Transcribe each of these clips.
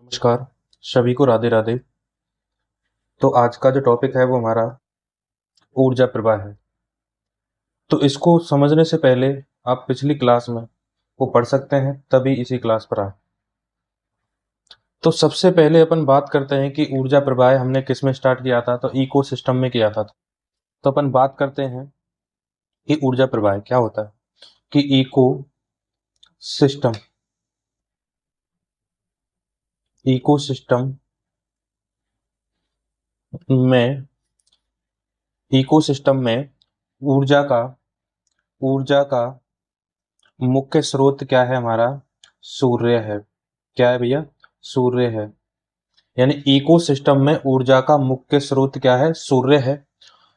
नमस्कार, सभी को राधे राधे। तो आज का जो टॉपिक है वो हमारा ऊर्जा प्रवाह है। तो इसको समझने से पहले आप पिछली क्लास में वो पढ़ सकते हैं, तभी इसी क्लास पर आए। तो सबसे पहले अपन बात करते हैं कि ऊर्जा प्रवाह हमने किस में स्टार्ट किया था, तो इको सिस्टम में किया था। तो अपन बात करते हैं कि ऊर्जा प्रवाह क्या होता है। कि सिस्टम इको सिस्टम में सिस्टम में ऊर्जा का ऊर्जा का मुख्य स्रोत क्या है हमारा? सूर्य है। क्या है भैया? सूर्य है। यानी इकोसिस्टम में ऊर्जा का मुख्य स्रोत क्या है? सूर्य है।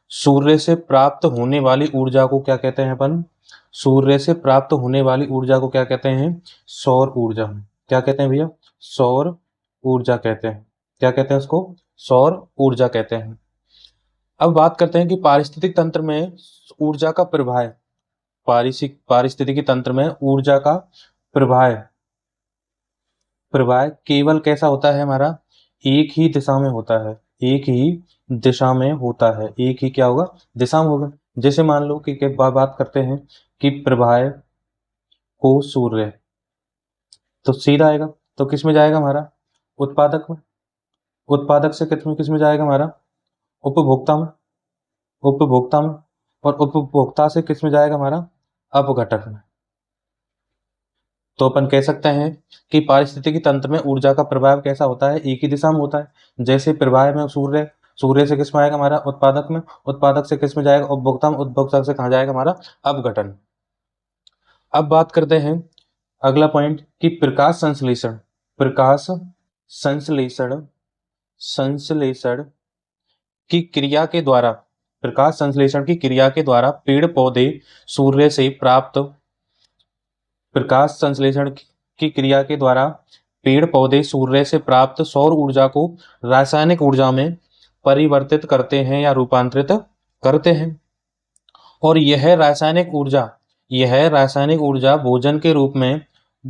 सूर्य से प्राप्त होने वाली ऊर्जा को क्या कहते हैं अपन? सूर्य से प्राप्त होने वाली ऊर्जा को क्या कहते हैं? सौर ऊर्जा। क्या कहते हैं भैया? सौर ऊर्जा कहते हैं। क्या कहते हैं उसको? सौर ऊर्जा कहते हैं। अब बात करते हैं कि पारिस्थितिक तंत्र में ऊर्जा का प्रवाह। पारिस्थितिकी तंत्र में ऊर्जा का प्रवाह प्रवाह केवल कैसा होता है हमारा? एक ही दिशा में होता है। एक ही दिशा में होता है। एक ही क्या होगा? दिशा में होगा। जैसे मान लो कि बात करते हैं कि प्रवाह को सूर्य, तो सीधा आएगा। तो किस में जाएगा हमारा? उत्पादक में। उत्पादक से किस में जाएगा हमारा? उपभोक्ता में। उपभोक्ता में। और उपभोक्ता से किस में जाएगा हमारा? अपघटक में। तो अपन कह सकते हैं कि पारिस्थितिकी तंत्र में ऊर्जा का प्रभाव कैसा होता है? एक ही दिशा में होता है। जैसे प्रवाह में सूर्य, सूर्य से किस में आएगा हमारा? उत्पादक में। उत्पादक से किस में जाएगा? उपभोक्ता में। उपभोक्ता से कहाँ जाएगा हमारा? अपघटन। अब बात करते हैं अगला पॉइंट कि प्रकाश संश्लेषण। प्रकाश संश्लेषण संश्लेषण की क्रिया के द्वारा प्रकाश संश्लेषण की क्रिया के द्वारा पेड़ पौधे सूर्य से प्राप्त प्रकाश संश्लेषण की क्रिया के द्वारा पेड़ पौधे सूर्य से प्राप्त सौर ऊर्जा को रासायनिक ऊर्जा में परिवर्तित करते हैं या रूपांतरित करते हैं। और यह रासायनिक ऊर्जा भोजन के रूप में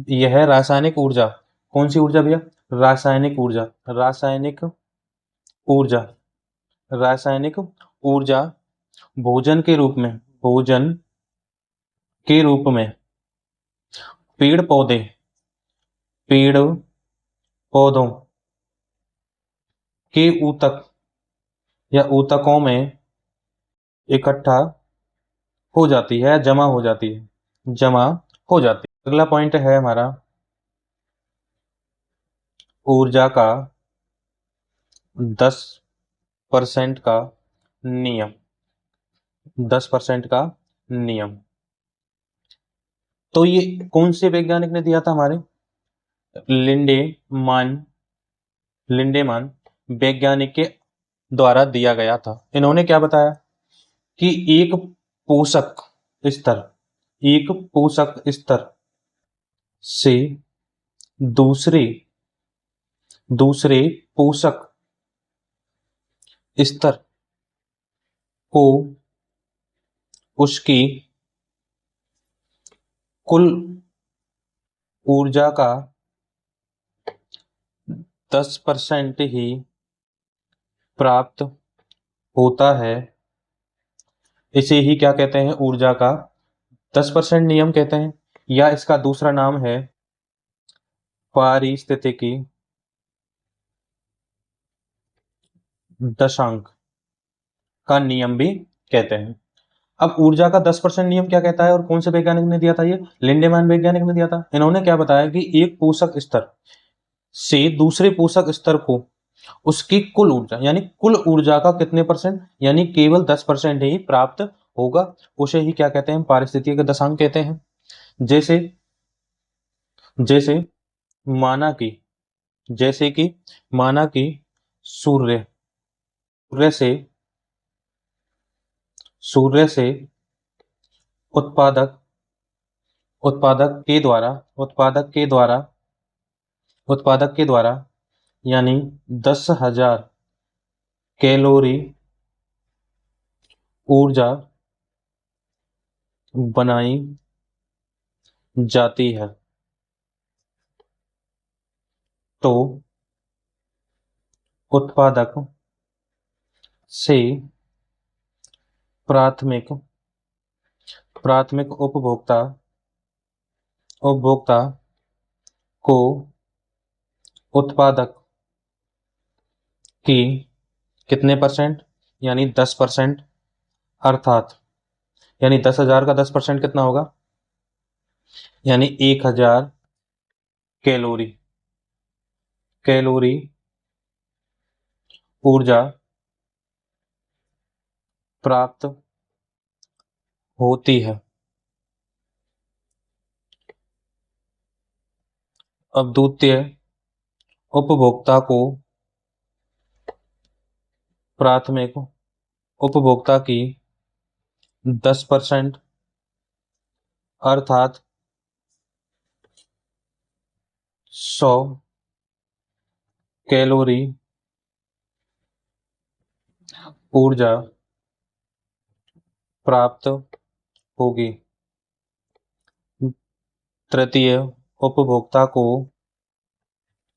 यह रासायनिक ऊर्जा कौन सी ऊर्जा भैया? रासायनिक ऊर्जा। ऊर्जा रासायनिक ऊर्जा भोजन के रूप में भोजन के रूप में पेड़ पौधे पेड़ पौधों के ऊतक या ऊतकों में इकट्ठा हो जाती है, जमा हो जाती है। जमा हो जाती है। अगला पॉइंट है हमारा ऊर्जा का 10% का नियम। 10% का नियम। तो ये कौन से वैज्ञानिक ने दिया था हमारे? लिंडेमान लिंडेमान वैज्ञानिक के द्वारा दिया गया था। इन्होंने क्या बताया कि पोषक स्तर एक पोषक स्तर से दूसरे दूसरे पोषक स्तर को उसकी कुल ऊर्जा का 10% ही प्राप्त होता है। इसे ही क्या कहते हैं? ऊर्जा का 10% नियम कहते हैं, या इसका दूसरा नाम है पारिस्थितिकी दशांक का नियम भी कहते हैं। अब ऊर्जा का 10% नियम क्या कहता है और कौन से वैज्ञानिक ने दिया था? ये लिंडेमैन वैज्ञानिक ने दिया था। इन्होंने क्या बताया कि एक पोषक स्तर से दूसरे पोषक स्तर को उसकी कुल ऊर्जा यानी कुल ऊर्जा का कितने परसेंट यानी केवल 10% ही प्राप्त होगा। उसे ही क्या कहते हैं? पारिस्थितिकी का दशांक कहते हैं। जैसे जैसे माना कि जैसे कि माना कि सूर्य सूर्य से सूर्य से उत्पादक उत्पादक के द्वारा उत्पादक के द्वारा उत्पादक के द्वारा यानी 10,000 कैलोरी ऊर्जा बनाई जाती है। तो उत्पादक से प्राथमिक प्राथमिक उपभोक्ता उपभोक्ता को उत्पादक की कितने परसेंट, यानी 10%, अर्थात यानी 10,000 का 10% कितना होगा, यानी 1,000 कैलोरी कैलोरी ऊर्जा प्राप्त होती है। अब द्वितीय उपभोक्ता को प्राथमिक उपभोक्ता की 10% अर्थात 100 कैलोरी ऊर्जा प्राप्त होगी। तृतीय उपभोक्ता को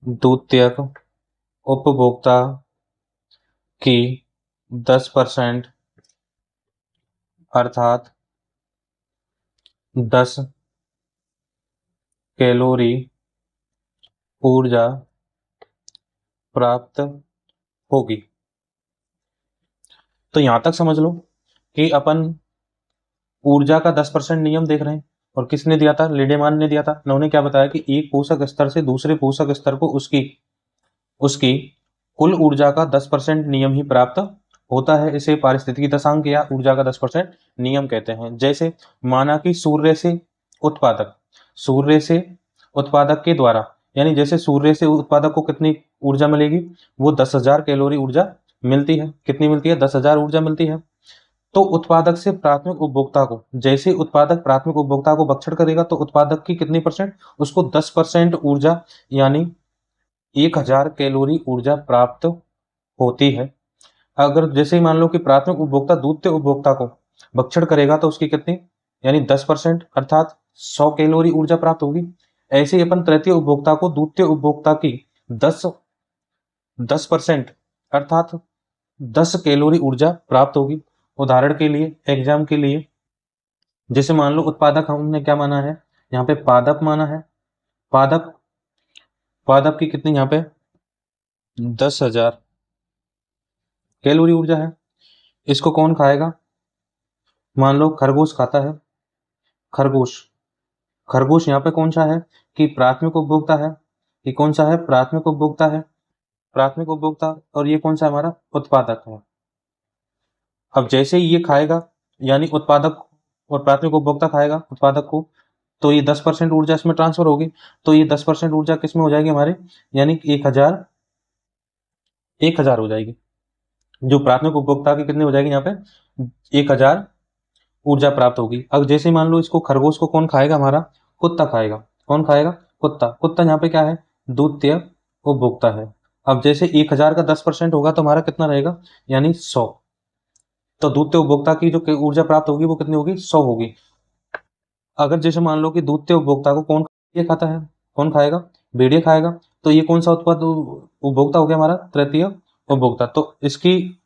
द्वितीयक उपभोक्ता की 10% अर्थात 10 कैलोरी ऊर्जा प्राप्त होगी। तो यहां तक समझ लो कि अपन ऊर्जा का 10% नियम देख रहे हैं, और किसने दिया था, लिडेमान ने दिया था। उन्होंने क्या बताया कि एक पोषक स्तर से दूसरे पोषक स्तर को उसकी उसकी कुल ऊर्जा का 10% नियम ही प्राप्त होता है। इसे पारिस्थितिकी दशांक या ऊर्जा का 10% नियम कहते हैं। जैसे माना कि सूर्य से उत्पादक के द्वारा, यानी जैसे सूर्य से उत्पादक को कितनी ऊर्जा मिलेगी, वो 10,000 कैलोरी ऊर्जा मिलती है। कितनी मिलती है, 10,000 ऊर्जा मिलती है। तो उत्पादक से प्राथमिक उपभोक्ता को, जैसे उत्पादक प्राथमिक उपभोक्ता को भक्षण करेगा तो उत्पादक की कितनी परसेंट, उसको 10% ऊर्जा, यानी 1,000 कैलोरी ऊर्जा प्राप्त होती है। अगर जैसे ही मान लो कि प्राथमिक उपभोक्ता द्वितीय उपभोक्ता को भक्षण करेगा तो उसकी कितनी, यानी 10% अर्थात 100 कैलोरी ऊर्जा प्राप्त होगी। ऐसे ही अपन तृतीय उपभोक्ता को द्वितीय उपभोक्ता की 10% अर्थात 10 कैलोरी ऊर्जा प्राप्त होगी। उदाहरण के लिए, एग्जाम के लिए, जैसे मान लो उत्पादक हमने क्या माना है, यहाँ पे पादप माना है। पादप पादप की कितनी यहाँ पे 10,000 कैलोरी ऊर्जा है। इसको कौन खाएगा, मान लो खरगोश खाता है। खरगोश खरगोश यहाँ पे कौन सा है कि प्राथमिक उपभोक्ता है। ये कौन सा है, प्राथमिक उपभोक्ता है, प्राथमिक उपभोक्ता। और ये कौन सा हमारा उत्पादक है। अब जैसे ही ये खाएगा, यानी उत्पादक और प्राथमिक उपभोक्ता खाएगा उत्पादक को, तो ये 10% ऊर्जा इसमें ट्रांसफर होगी। तो ये 10% ऊर्जा किसमें हो जाएगी हमारे, यानी 1,000 हो जाएगी। जो प्राथमिक उपभोक्ता की कितनी हो जाएगी, यहाँ पे 1,000 ऊर्जा प्राप्त होगी। अब जैसे मान लो इसको खरगोश को कौन खाएगा, हमारा कुत्ता खाएगा। कौन खाएगा, कुत्ता। कुत्ता यहाँ पे क्या है, द्वितीय उपभोक्ता है। अब जैसे 1,000 का 10% होगा तो हमारा कितना रहेगा, यानी 100। तो द्वितीय उपभोक्ता की जो ऊर्जा प्राप्त होगी वो कितनी होगी, 100 होगी। अगर जैसे मान लो कि द्वितीय उपभोक्ता को कौन ये खाता है, कौन खाएगा, भेड़िया खाएगा। तो ये कौन सा उत्पाद उपभोक्ता हो गया, हमारा तृतीय उपभोक्ता। तो इसकी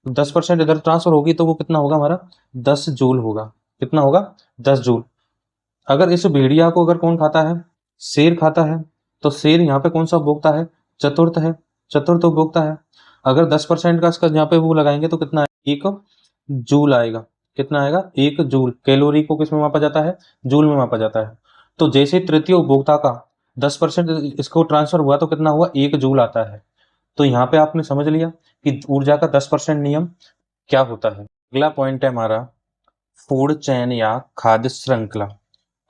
10% इधर ट्रांसफर होगी तो वो कितना होगा हमारा, 10 जूल होगा। कितना होगा, 10 जूल। अगर इस भेड़िया को अगर कौन खाता है, शेर खाता है, तो शेर यहाँ पे कौन सा उपभोक्ता है, चतुर्थ है, चतुर्थ उपभोक्ता है। अगर 10% का इसका यहाँ पे वो लगाएंगे तो कितना, 1 जूल आएगा। कितना आएगा, 1 जूल। कैलोरी को किस में मापा जाता है, जूल में मापा जाता है। तो जैसे तृतीय उपभोक्ता का 10% इसको ट्रांसफर हुआ तो कितना हुआ, 1 जूल आता है। तो यहाँ पे आपने समझ लिया कि ऊर्जा का 10% नियम क्या होता है। अगला पॉइंट है हमारा फूड चेन या खाद्य श्रृंखला।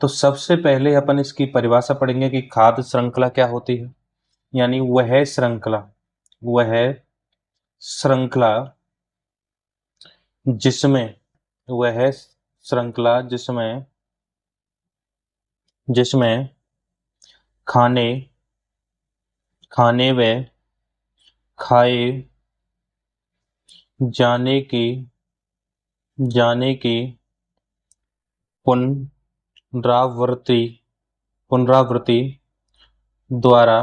तो सबसे पहले अपन इसकी परिभाषा पढ़ेंगे कि खाद्य श्रृंखला क्या होती है। यानी वह श्रृंखला जिसमें वह श्रृंखला जिसमें जिसमें खाने खाने व खाए जाने की पुनरावृत्ति पुनरावृत्ति द्वारा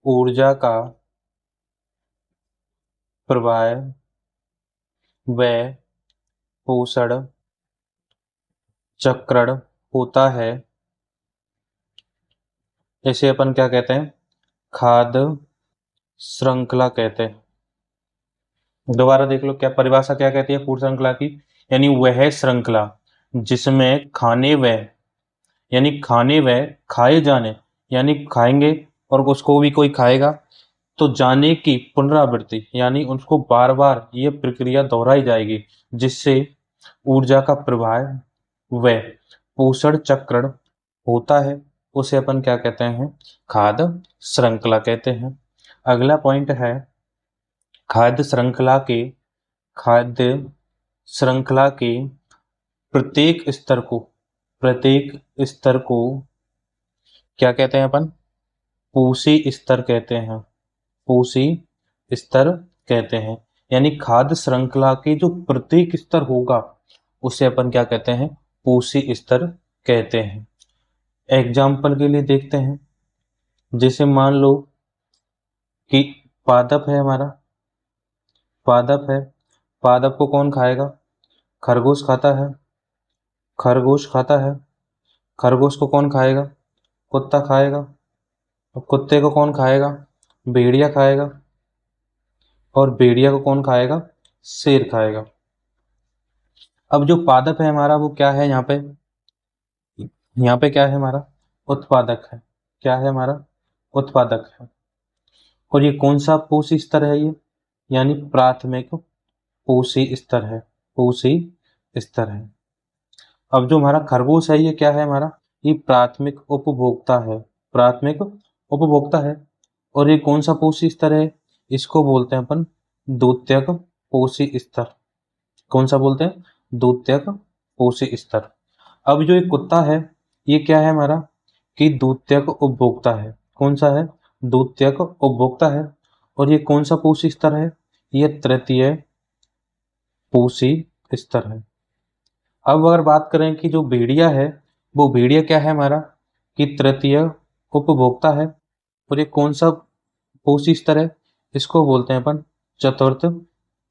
ऊर्जा का प्रवाह व पोषण चक्रण होता है, इसे अपन क्या कहते हैं? खाद्य श्रृंखला कहते हैं। दोबारा देख लो, क्या परिभाषा क्या कहती है फूड श्रृंखला की? यानी वह श्रृंखला जिसमें खाने व खाए जाने, यानी खाएंगे और उसको भी कोई खाएगा, तो जाने की पुनरावृत्ति, यानी उसको बार बार ये प्रक्रिया दोहराई जाएगी, जिससे ऊर्जा का प्रवाह व पोषण चक्रण होता है, उसे अपन क्या कहते हैं? खाद्य श्रृंखला कहते हैं। अगला पॉइंट है खाद्य श्रृंखला के प्रत्येक स्तर को क्या कहते हैं अपन? पूसी स्तर कहते हैं। पूसी स्तर कहते हैं, यानी खाद्य श्रृंखला के जो प्रत्येक स्तर होगा उसे अपन क्या कहते हैं? पूसी स्तर कहते हैं। एग्जाम्पल के लिए देखते हैं, जैसे मान लो कि पादप है हमारा, पादप है, पादप को कौन खाएगा? खरगोश खाता है, खरगोश खाता है। खरगोश को कौन खाएगा? कुत्ता खाएगा। और कुत्ते को कौन खाएगा? भेड़िया खाएगा। और भेड़िया को कौन खाएगा? शेर खाएगा। अब जो पादप है हमारा वो क्या है? यहाँ पे क्या है हमारा? उत्पादक है। क्या है हमारा? उत्पादक है। और ये कौन सा पोषी स्तर है? ये यानी प्राथमिक पोषी स्तर है। पोषी स्तर है। अब जो हमारा खरगोश है ये क्या है हमारा? ये प्राथमिक उपभोक्ता है। प्राथमिक उपभोक्ता है। और ये कौन सा पोषी स्तर है? इसको बोलते हैं अपन द्वितीयक पोषी स्तर। कौन सा बोलते हैं? द्वितीयक पोषी स्तर। अब जो ये कुत्ता है ये क्या है हमारा? कि द्वितीयक उपभोक्ता है। कौन सा है? द्वितीयक उपभोक्ता है। और ये कौन सा पोषी स्तर है? ये तृतीय पोषी स्तर है। अब अगर बात करें कि जो भेड़िया है, वो भेड़िया क्या है हमारा? कि तृतीय उपभोक्ता है। और ये कौन सा पोषी स्तर है? इसको बोलते हैं अपन चतुर्थ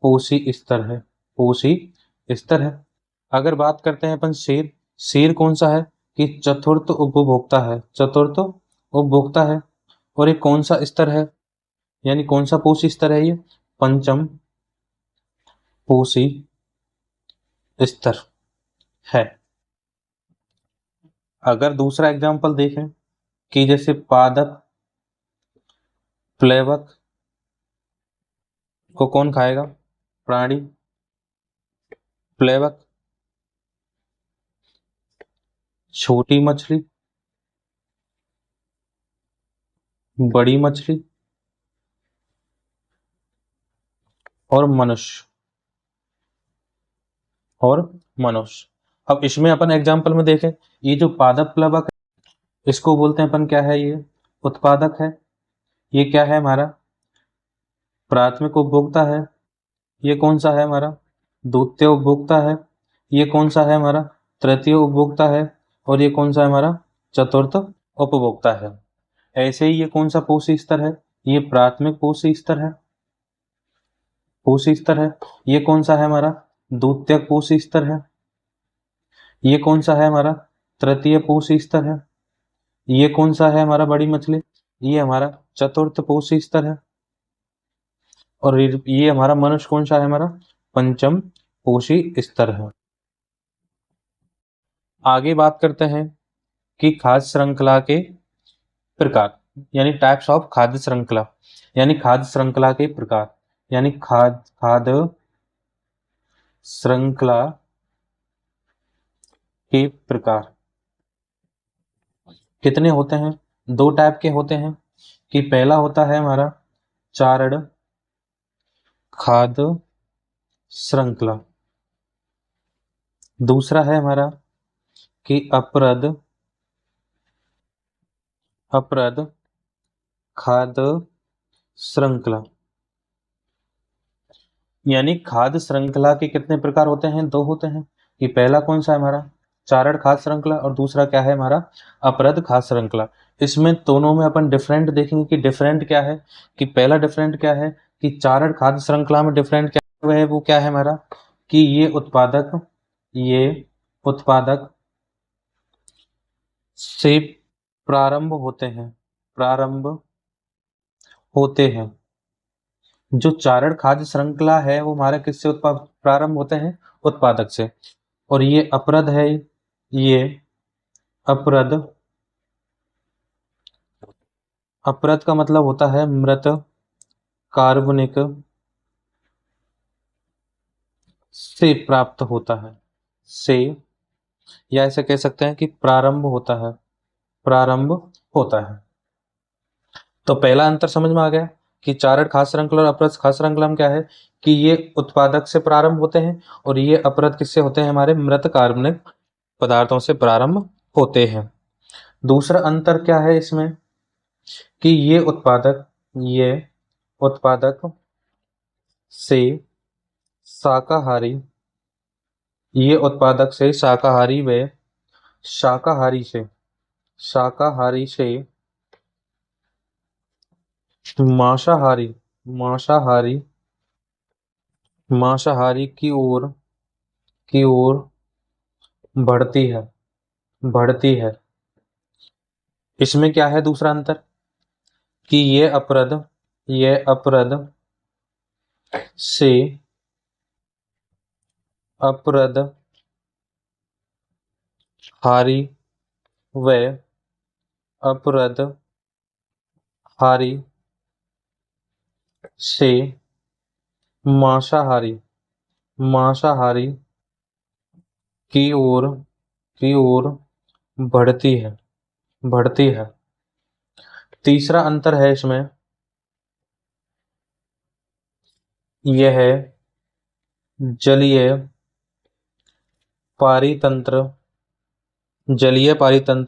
पोषी स्तर है। पोषी स्तर है। अगर बात करते हैं अपन शेर, शेर कौन सा है? कि चतुर्थ उपभोक्ता है। चतुर्थ उपभोक्ता है। और ये कौन सा स्तर है? यानी कौन सा पोषी स्तर है? ये पंचम पोषी स्तर है। अगर दूसरा एग्जांपल देखें कि जैसे पादप प्लेवक को कौन खाएगा? प्राणी प्लेवक, छोटी मछली, बड़ी मछली और मनुष्य। अब इसमें अपन एग्जांपल में देखें, ये जो पादप प्लवक है इसको बोलते हैं अपन क्या है? ये उत्पादक है। ये क्या है हमारा? प्राथमिक उपभोक्ता है। ये कौन सा है हमारा? द्वितीय उपभोक्ता है। ये कौन सा है हमारा? तृतीय उपभोक्ता है। और ये कौन सा है हमारा? चतुर्थ उपभोक्ता है। ऐसे ही ये कौन सा पोषी स्तर है? ये प्राथमिक पोषी स्तर है। पोषी स्तर है। ये कौन सा है हमारा? द्वितीयक पोषी स्तर है। ये कौन सा है हमारा? तृतीय पोषी स्तर है। ये कौन सा है हमारा? बड़ी मछली, ये हमारा चतुर्थ पोषी स्तर है। और ये हमारा मनुष्य कौन सा है? हमारा पंचम पोषी स्तर है। आगे बात करते हैं कि खाद्य श्रृंखला के प्रकार, यानी टाइप्स ऑफ खाद्य श्रृंखला, यानी खाद्य श्रृंखला के प्रकार, यानी खाद्य श्रृंखला के प्रकार कितने होते हैं? दो टाइप के होते हैं। कि पहला होता है हमारा चारण खाद्य श्रृंखला। दूसरा है हमारा कि अप्रद खाद्य श्रृंखला। यानी खाद्य श्रृंखला के कितने प्रकार होते हैं? दो होते हैं। कि पहला कौन सा है हमारा? चारण खाद्य श्रृंखला और दूसरा क्या है हमारा अपरद खाद्य श्रृंखला। इसमें दोनों में अपन डिफरेंट देखेंगे कि डिफरेंट क्या है, कि पहला डिफरेंट क्या है कि चारण खाद्य श्रृंखला में डिफरेंट क्या है, वो क्या है हमारा कि ये उत्पादक से प्रारंभ होते हैं। जो चारण खाद्य श्रृंखला है वो हमारे किससे प्रारंभ होते हैं, उत्पादक से। और ये अपरद है, ये अपरद का मतलब होता है मृत कार्बनिक से प्राप्त होता है, से, या ऐसे कह सकते हैं कि प्रारंभ होता है। तो पहला अंतर समझ में आ गया कि चारण खाद्य श्रृंखला और अपरद खाद्य श्रृंखला में क्या है कि ये उत्पादक से प्रारंभ होते हैं और ये अपरद किससे होते हैं, हमारे मृत कार्बनिक पदार्थों से प्रारंभ होते हैं। दूसरा अंतर क्या है इसमें कि ये उत्पादक से शाकाहारी, ये उत्पादक से शाकाहारी व शाकाहारी से मांसाहारी की ओर बढ़ती है। इसमें क्या है दूसरा अंतर कि ये अपरद से हारी व हारी से मांसाहारी की ओर बढ़ती है। तीसरा अंतर है इसमें, यह जलीय पारितंत्र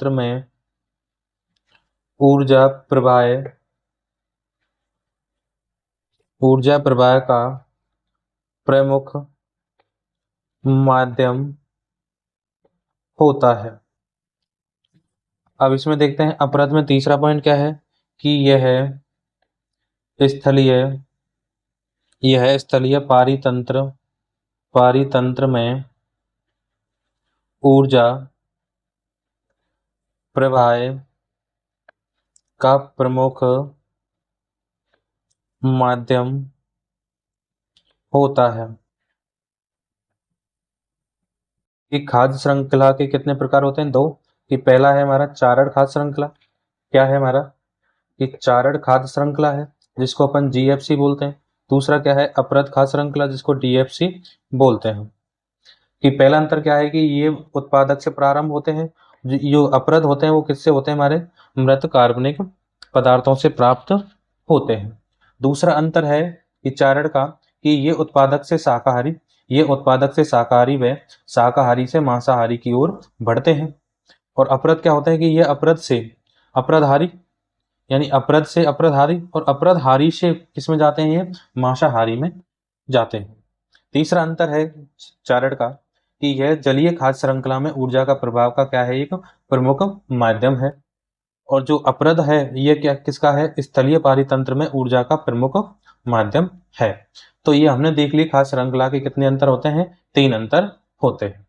में ऊर्जा प्रवाह का प्रमुख माध्यम होता है। अब इसमें देखते हैं अपरद में तीसरा पॉइंट क्या है कि यह स्थलीय पारितंत्र में ऊर्जा प्रवाह का प्रमुख माध्यम होता है। कि खाद्य श्रृंखला के कितने प्रकार होते हैं, दो। कि पहला है हमारा चारण खाद्य श्रृंखला, क्या है हमारा कि चारण खाद्य श्रृंखला है जिसको अपन जीएफसी बोलते हैं। दूसरा क्या है अपरद खाद्य श्रृंखला जिसको डीएफसी बोलते हैं। कि पहला अंतर क्या है कि ये उत्पादक से प्रारंभ होते हैं, जो अपरद होते हैं वो किससे होते हैं, हमारे मृत कार्बनिक पदार्थों से प्राप्त होते हैं। दूसरा अंतर है कि चारण का कि ये उत्पादक से शाकाहारी व शाकाहारी से मांसाहारी की ओर बढ़ते हैं। और अपरद क्या होता है कि ये अपरदहारी, यानी अपरद से अपरदहारी और अपरदहारी से किसमें जाते हैं, ये मांसाहारी में जाते हैं। तीसरा अंतर है चारण का कि यह जलीय खाद्य श्रृंखला में ऊर्जा का प्रभाव का क्या है, एक प्रमुख माध्यम है। और जो अपरद है ये क्या किसका है, स्थलीय पारितंत्र में ऊर्जा का प्रमुख माध्यम है। तो ये हमने देख ली खाद्य श्रृंखला के कितने अंतर होते हैं, 3 अंतर होते हैं।